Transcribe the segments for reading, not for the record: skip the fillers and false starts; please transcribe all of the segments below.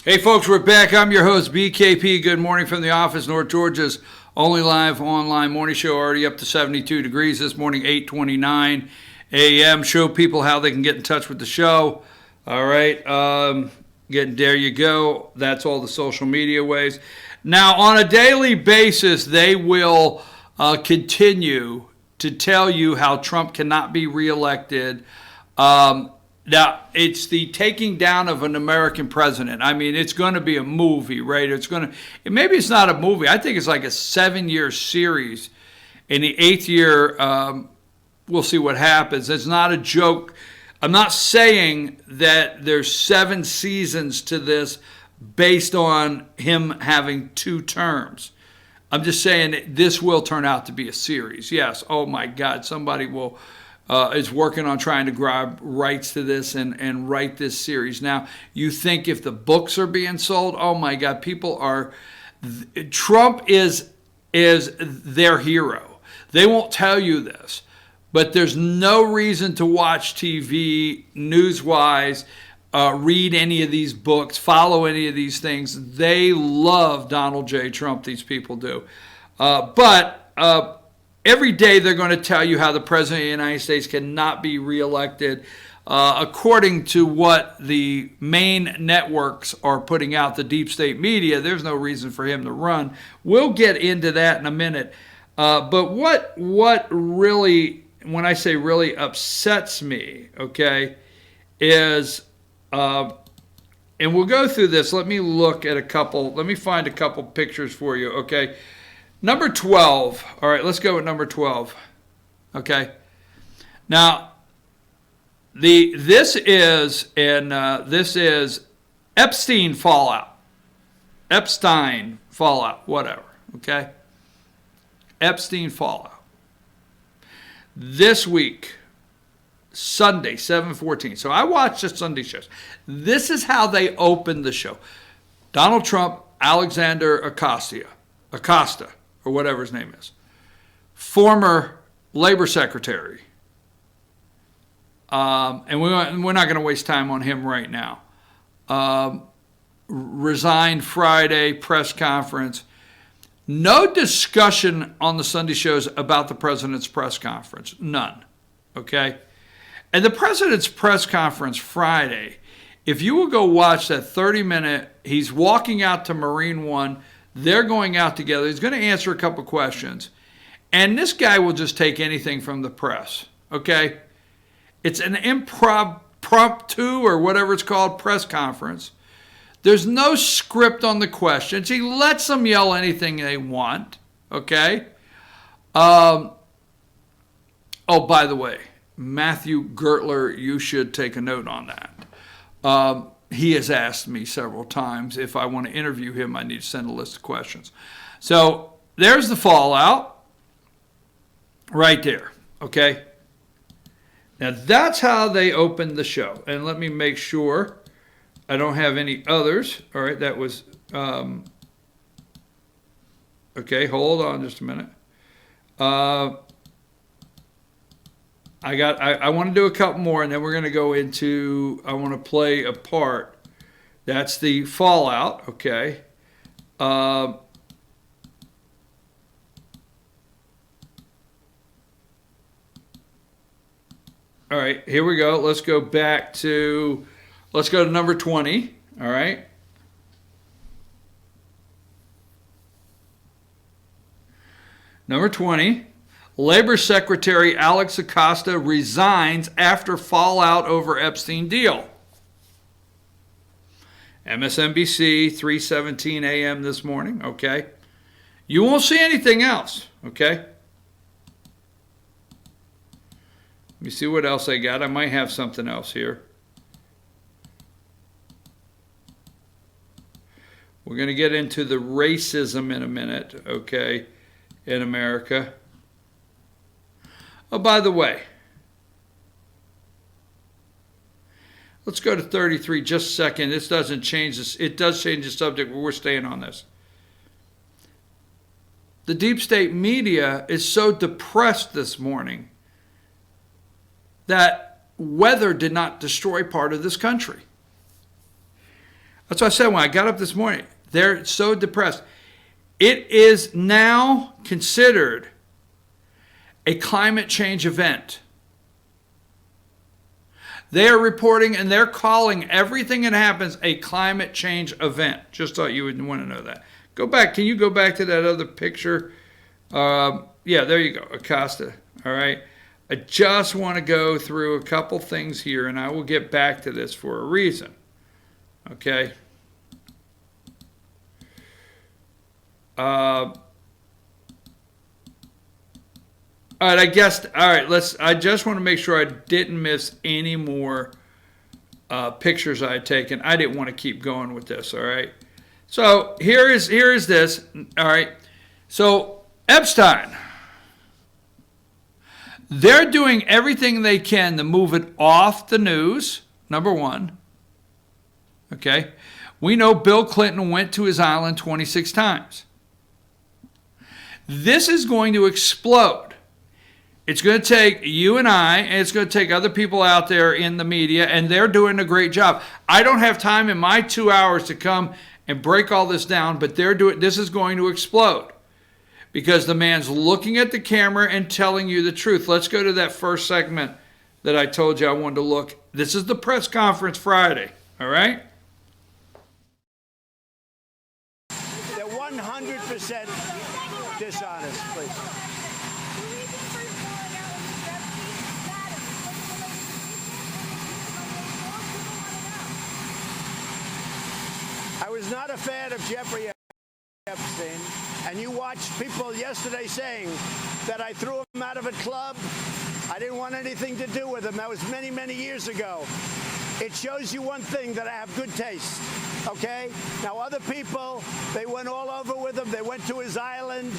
Hey folks, we're back. I'm your host, BKP. Good morning from the office, North Georgia's only live online morning show, already up to 72 degrees this morning, 8:29 a.m. Show people how they can get in touch with the show. All right, there you go. That's all the social media ways. Now, on a daily basis, they will continue to tell you how Trump cannot be reelected. Now, it's the taking down of an American president. I mean, it's going to be a movie, right? Maybe it's not a movie. I think it's like a 7-year series. In the 8th year, we'll see what happens. It's not a joke. I'm not saying that there's 7 seasons to this based on him having 2 terms. I'm just saying this will turn out to be a series. Yes, oh my God, somebody is working on trying to grab rights to this and write this series. Now, you think if the books are being sold, oh my God, Trump is their hero. They won't tell you this, but there's no reason to watch TV news-wise, read any of these books, follow any of these things. They love Donald J. Trump, these people do. But every day they're going to tell you how the President of the United States cannot be reelected. According to what the main networks are putting out, the deep state media, there's no reason for him to run. We'll get into that in a minute. But what really, when I say really upsets me, okay, is, and we'll go through this. Let me find a couple pictures for you, okay? Number 12. All right, let's go with number 12. Okay. Now, this is Epstein fallout. Epstein fallout, whatever. Okay. Epstein fallout. This week, Sunday, 7/14. So I watched the Sunday shows. This is how they opened the show. Donald Trump, Alexander Acosta, or whatever his name is, former labor secretary. And we're not going to waste time on him right now. Resigned Friday, press conference. No discussion on the Sunday shows about the president's press conference. None. Okay? And the president's press conference Friday, if you will go watch that 30-minute, he's walking out to Marine One. They're going out together. He's going to answer a couple questions. And this guy will just take anything from the press, okay? It's an impromptu or whatever it's called press conference. There's no script on the questions. He lets them yell anything they want, okay? Oh, by the way, Matthew Gertler, you should take a note on that. He has asked me several times if I want to interview him, I need to send a list of questions. So there's the fallout right there, okay? Now that's how they opened the show. And let me make sure I don't have any others. All right, that was, okay, hold on just a minute. I want to do a couple more, and then we're going to go into, I want to play a part. That's the fallout, okay. All right, here we go. Let's go to number 20, all right. Number 20. Labor Secretary Alex Acosta resigns after fallout over Epstein deal. MSNBC, 3:17 a.m. this morning, okay? You won't see anything else, okay? Let me see what else I got. I might have something else here. We're going to get into the racism in a minute, okay, in America. Oh, by the way, let's go to 33 just a second. This doesn't change this. It does change the subject, but we're staying on this. The deep state media is so depressed this morning that weather did not destroy part of this country. That's what I said when I got up this morning. They're so depressed. It is now considered a climate change event. They are reporting and they're calling everything that happens a climate change event. Just thought you would want to know that. Go back. Can you go back to that other picture? Yeah, there you go. Acosta. All right. I just want to go through a couple things here, and I will get back to this for a reason. Okay. All right, I just want to make sure I didn't miss any more pictures I had taken. I didn't want to keep going with this, all right? So here is this, all right? So Epstein, they're doing everything they can to move it off the news, number one, okay? We know Bill Clinton went to his island 26 times. This is going to explode. It's going to take you and I, and it's going to take other people out there in the media, and they're doing a great job. I don't have time in my 2 hours to come and break all this down, but this is going to explode because the man's looking at the camera and telling you the truth. Let's go to that first segment that I told you I wanted to look. This is the press conference Friday, all right? They're 100% dishonest, please. I was not a fan of Jeffrey Epstein, and you watched people yesterday saying that I threw him out of a club. I didn't want anything to do with him. That was many, many years ago. It shows you one thing, that I have good taste, okay? Now, other people, they went all over with him. They went to his island.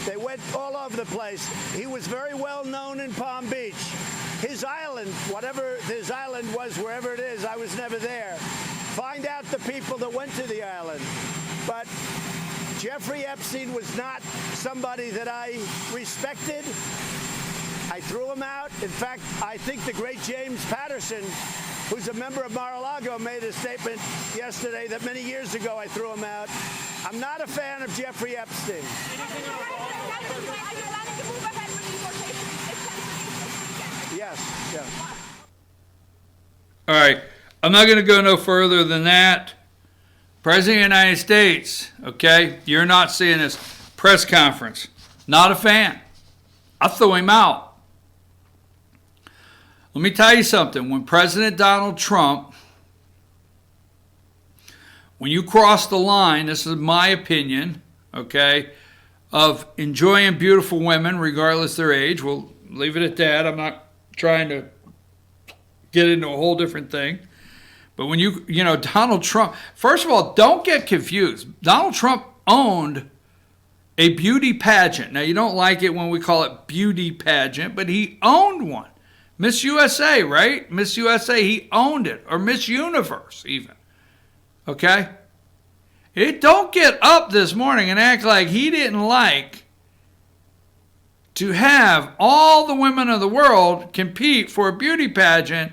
They went all over the place. He was very well known in Palm Beach. His island, whatever his island was, wherever it is, I was never there. Find out the people that went to the island. But Jeffrey Epstein was not somebody that I respected. I threw him out. In fact, I think the great James Patterson, who's a member of Mar-a-Lago, made a statement yesterday that many years ago I threw him out. I'm not a fan of Jeffrey Epstein. Yes, yeah. All right. I'm not going to go no further than that. President of the United States, okay, you're not seeing this press conference. Not a fan. I threw him out. Let me tell you something. When President Donald Trump, when you cross the line, this is my opinion, okay, of enjoying beautiful women regardless of their age, we'll leave it at that. I'm not trying to get into a whole different thing. But when Donald Trump, first of all, don't get confused. Donald Trump owned a beauty pageant. Now, you don't like it when we call it beauty pageant, but he owned one. Miss USA, right? Miss USA, he owned it. Or Miss Universe, even. Okay? Don't get up this morning and act like he didn't like to have all the women of the world compete for a beauty pageant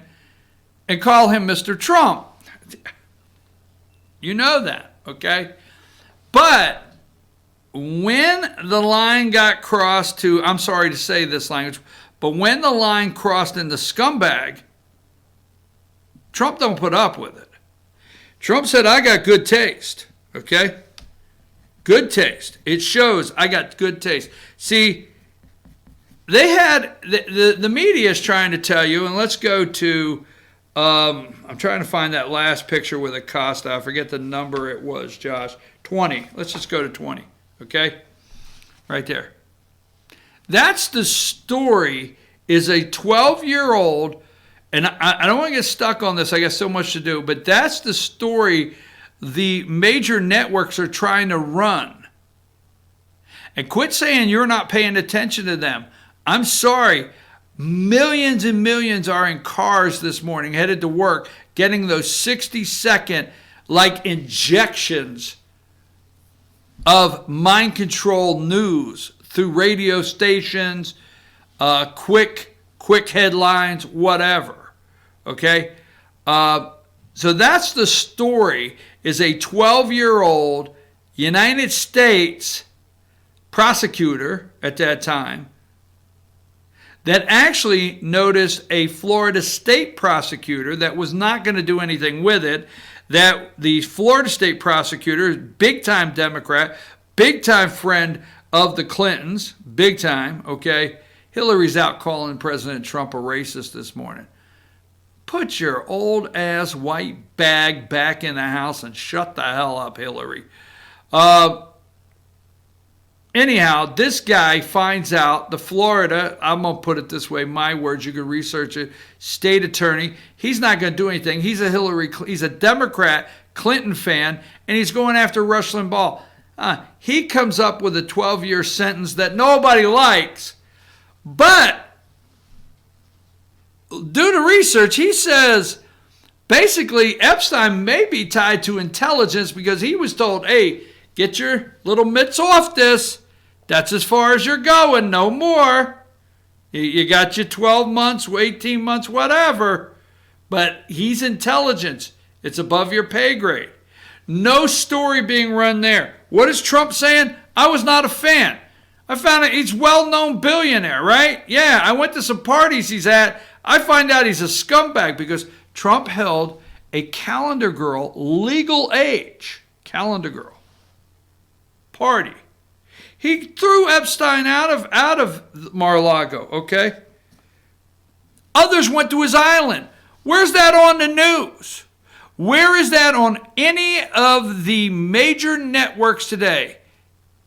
and call him Mr. Trump. You know that, okay? But when the line got crossed to, I'm sorry to say this language, but when the line crossed into scumbag, Trump don't put up with it. Trump said, I got good taste, okay? Good taste. It shows I got good taste. See, they had, the media is trying to tell you, and let's go to, I'm trying to find that last picture with Acosta. I forget the number it was, Josh. 20. Let's just go to 20, okay? Right there. That's the story, is a 12-year-old, and I don't want to get stuck on this. I got so much to do, but that's the story the major networks are trying to run. And quit saying you're not paying attention to them. I'm sorry. Millions and millions are in cars this morning headed to work getting those 60-second like injections of mind control news through radio stations, quick headlines, whatever. Okay? So that's the story, is a 12-year-old United States prosecutor at that time that actually noticed a Florida state prosecutor that was not going to do anything with it, that the Florida state prosecutor, big-time Democrat, big-time friend of the Clintons, big time, okay? Hillary's out calling President Trump a racist this morning. Put your old-ass white bag back in the house and shut the hell up, Hillary. Anyhow, this guy finds out the Florida, I'm going to put it this way, my words, you can research it, state attorney, he's not going to do anything. He's a Democrat, Clinton fan, and he's going after Rush Limbaugh. He comes up with a 12-year sentence that nobody likes, but due to research, he says basically Epstein may be tied to intelligence because he was told, hey, get your little mitts off this. That's as far as you're going, no more. You got your 12 months, 18 months, whatever. But he's intelligence. It's above your pay grade. No story being run there. What is Trump saying? I was not a fan. I found out he's a well-known billionaire, right? Yeah, I went to some parties he's at. I find out he's a scumbag because Trump held a calendar girl, legal age, calendar girl party. He threw Epstein out of Mar-a-Lago, okay? Others went to his island. Where's that on the news? Where is that on any of the major networks today?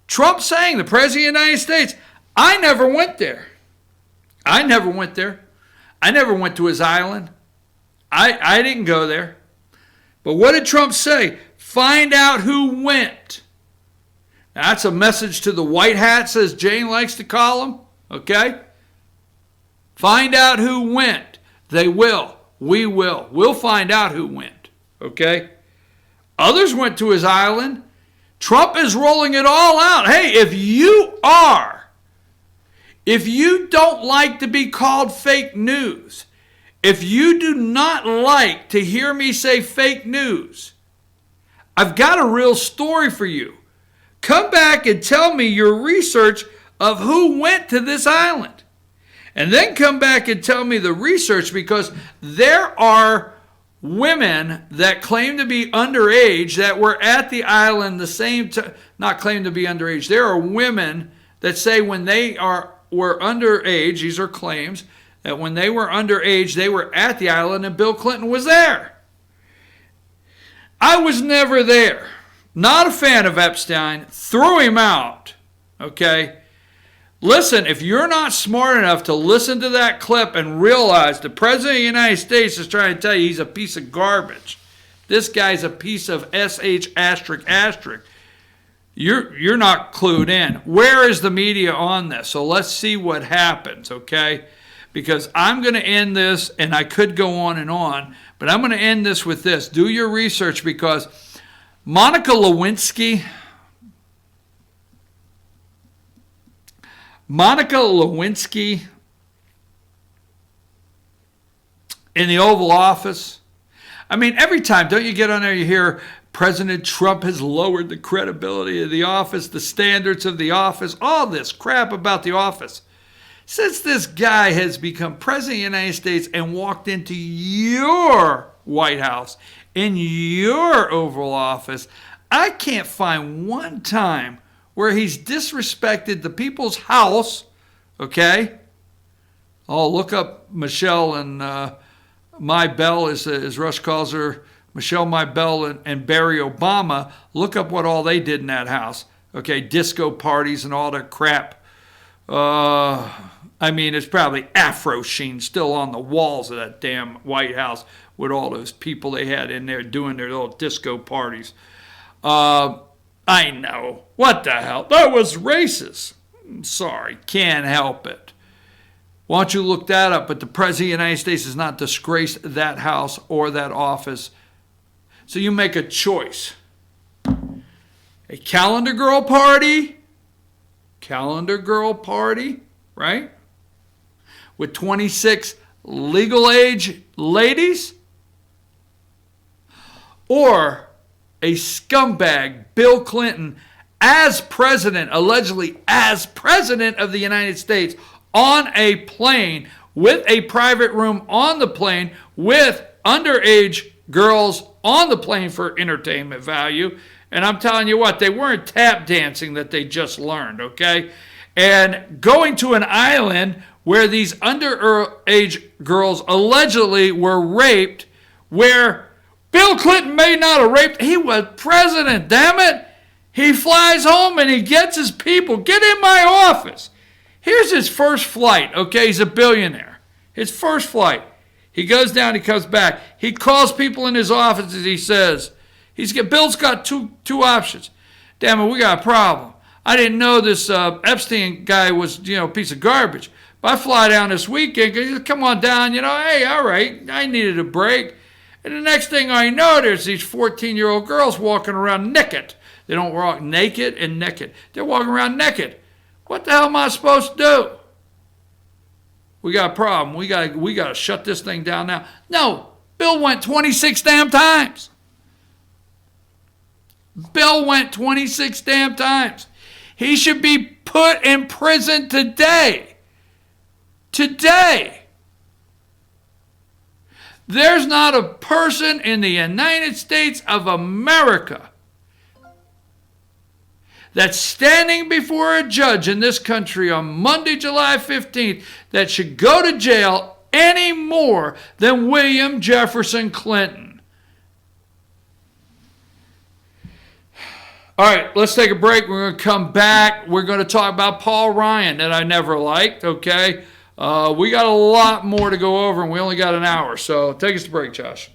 Trump saying, the President of the United States, I never went there. I never went there. I never went to his island. I didn't go there. But what did Trump say? Find out who went. That's a message to the white hats, as Jane likes to call them. Okay? Find out who went. They will. We will. We'll find out who went. Okay? Others went to his island. Trump is rolling it all out. Hey, if you don't like to be called fake news, if you do not like to hear me say fake news, I've got a real story for you. Come back and tell me your research of who went to this island. And then come back and tell me the research, because there are women that claim to be underage that were at the island the same time, not claim to be underage. There are women that say when they were underage, these are claims, that when they were underage, they were at the island and Bill Clinton was there. I was never there. Not a fan of Epstein. Threw him out. Okay? Listen, if you're not smart enough to listen to that clip and realize the President of the United States is trying to tell you he's a piece of garbage, this guy's a piece of SH asterisk asterisk, you're not clued in. Where is the media on this? So let's see what happens, okay? Because I'm going to end this, and I could go on, but I'm going to end this with this. Do your research, because Monica Lewinsky in the Oval Office. I mean, every time, don't you get on there, you hear President Trump has lowered the credibility of the office, the standards of the office, all this crap about the office. Since this guy has become President of the United States and walked into your White House, in your Oval Office, I can't find one time where he's disrespected the people's house, okay? Oh, look up Michelle and My Belle, as Rush calls her, Michelle My Belle and Barry Obama. Look up what all they did in that house, okay? Disco parties and all that crap. I mean, it's probably Afro sheen still on the walls of that damn White House with all those people they had in there doing their little disco parties. I know. What the hell? That was racist. Sorry, can't help it. Why don't you look that up? But the President of the United States has not disgraced that house or that office. So you make a choice. A calendar girl party, right? With 26 legal age ladies? Or a scumbag, Bill Clinton, as president, allegedly as president of the United States, on a plane with a private room on the plane with underage girls on the plane for entertainment value. And I'm telling you what, they weren't tap dancing that they just learned, okay? And going to an island where these underage girls allegedly were raped, where Bill Clinton may not have raped, he was president, damn it. He flies home and he gets his people, get in my office. Here's his first flight, okay? He's a billionaire. His first flight. He goes down, he comes back. He calls people in his office and he says, Bill's got two options. Damn it, we got a problem. I didn't know this Epstein guy was, a piece of garbage. But I fly down this weekend, come on down, hey, all right, I needed a break. And the next thing I know, there's these 14-year-old girls walking around naked. They don't walk naked and naked. They're walking around naked. What the hell am I supposed to do? We got a problem. We got to shut this thing down now. No, Bill went 26 damn times. Bill went 26 damn times. He should be put in prison today. Today. There's not a person in the United States of America that's standing before a judge in this country on Monday, July 15th, that should go to jail any more than William Jefferson Clinton. All right, let's take a break. We're going to come back. We're going to talk about Paul Ryan that I never liked, okay? We got a lot more to go over, and we only got an hour. So take us to break, Josh.